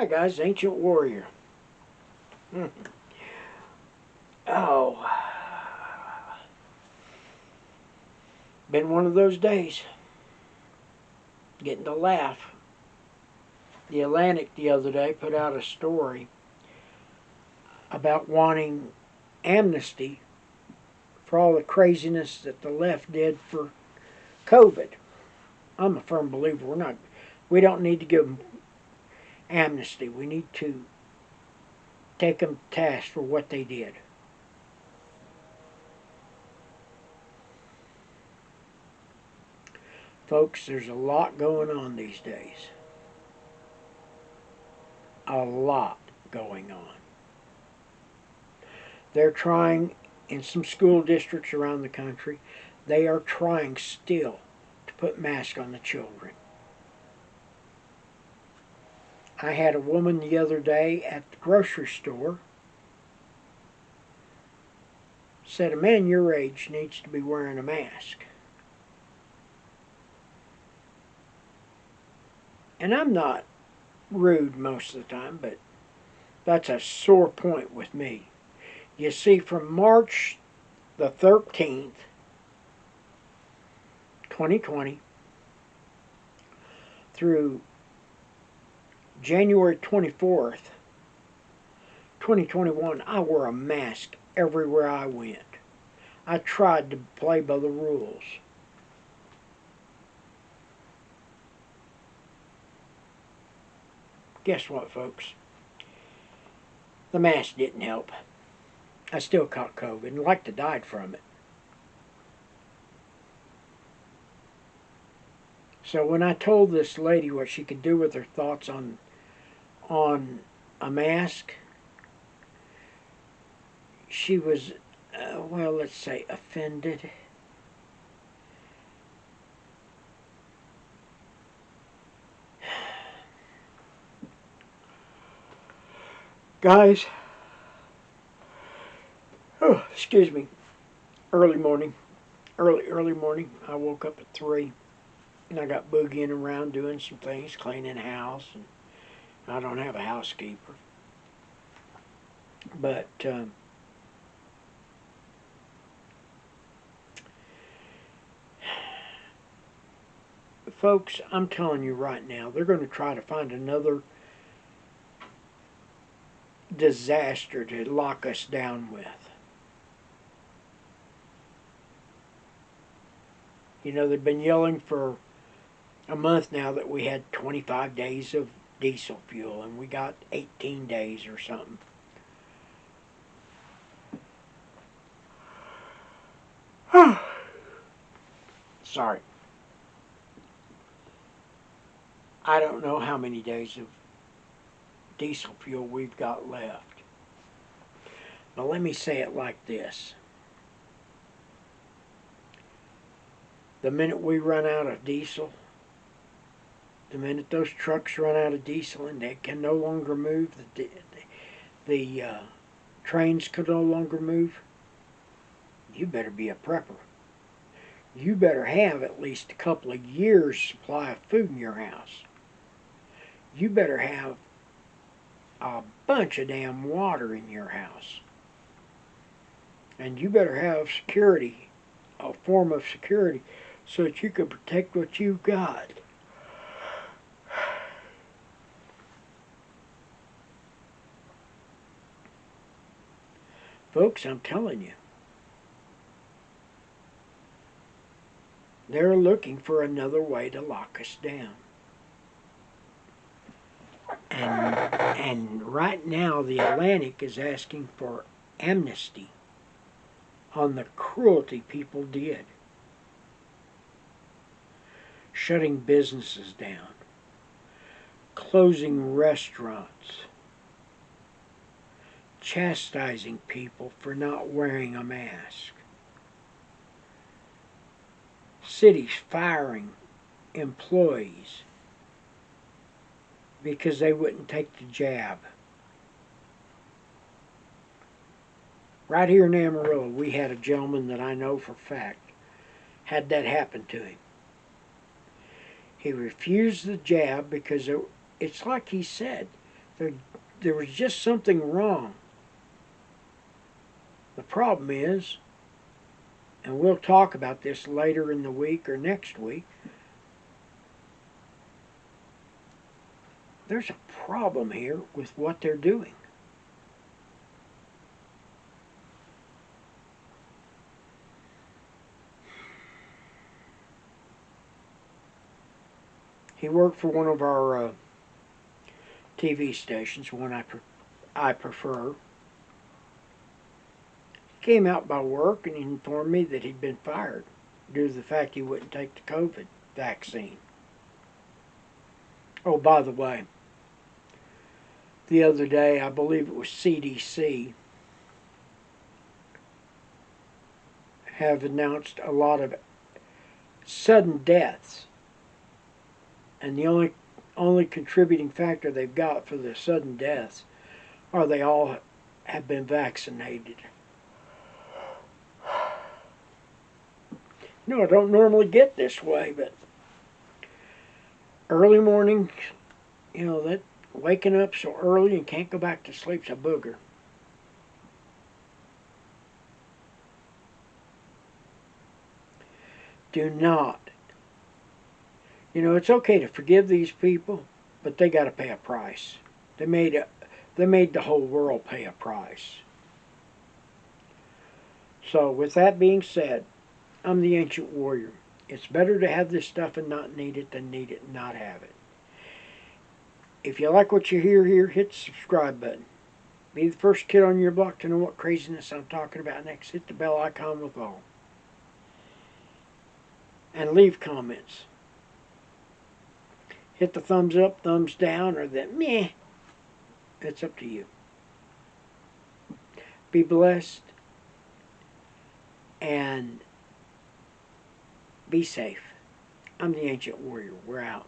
Hi guys, Ancient Warrior. Oh, been one of those days. Getting to laugh. The Atlantic the other day put out a story about wanting amnesty for all the craziness that the left did for COVID. I'm a firm believer we don't need to give them amnesty. We need to take them to task for what they did. Folks, there's a lot going on these days. A lot going on. They're trying, in some school districts around the country, they are trying still to put masks on the children. I had a woman the other day at the grocery store said a man your age needs to be wearing a mask. And I'm not rude most of the time, but that's a sore point with me. You see, from March the 13th, 2020, through January 24th, 2021, I wore a mask everywhere I went. I tried to play by the rules. Guess what, folks? The mask didn't help. I still caught COVID and like to died from it. So when I told this lady what she could do with her thoughts on a mask, she was, well, let's say offended. Guys, oh, excuse me, early morning. I woke up at 3 and I got boogieing around doing some things, cleaning the house, and I don't have a housekeeper. But folks, I'm telling you right now, they're going to try to find another disaster to lock us down with. You know, they've been yelling for a month now that we had 25 days of diesel fuel and we got 18 days or something. Sorry. I don't know how many days of diesel fuel we've got left. But let me say it like this. The minute we run out of diesel, the minute those trucks run out of diesel and they can no longer move, the trains can no longer move, you better be a prepper. You better have at least a couple of years' supply of food in your house. You better have a bunch of damn water in your house. And you better have security, a form of security, so that you can protect what you've got. Folks, I'm telling you, they're looking for another way to lock us down. And right now, the Atlantic is asking for amnesty on the cruelty people did. Shutting businesses down, closing restaurants, chastising people for not wearing a mask, cities firing employees because they wouldn't take the jab. Right here in Amarillo, we had a gentleman that I know for a fact had that happen to him. He refused the jab because it's like he said, There was just something wrong. The problem is, and we'll talk about this later in the week or next week, there's a problem here with what they're doing. He worked for one of our TV stations, one I prefer. He came out by work and he informed me that he'd been fired due to the fact he wouldn't take the COVID vaccine. Oh, by the way, the other day, I believe it was CDC, have announced a lot of sudden deaths. And the only contributing factor they've got for the sudden deaths are they all have been vaccinated. I don't normally get this way, but early morning, that waking up so early and can't go back to sleep's a booger. Do not. It's okay to forgive these people, but they got to pay a price. They made the whole world pay a price. So with that being said, I'm the Ancient Warrior. It's better to have this stuff and not need it than need it and not have it. If you like what you hear here, hit the subscribe button. Be the first kid on your block to know what craziness I'm talking about next. Hit the bell icon with all. And leave comments. Hit the thumbs up, thumbs down, or the meh. It's up to you. Be blessed and be safe. I'm the Ancient Warrior. We're out.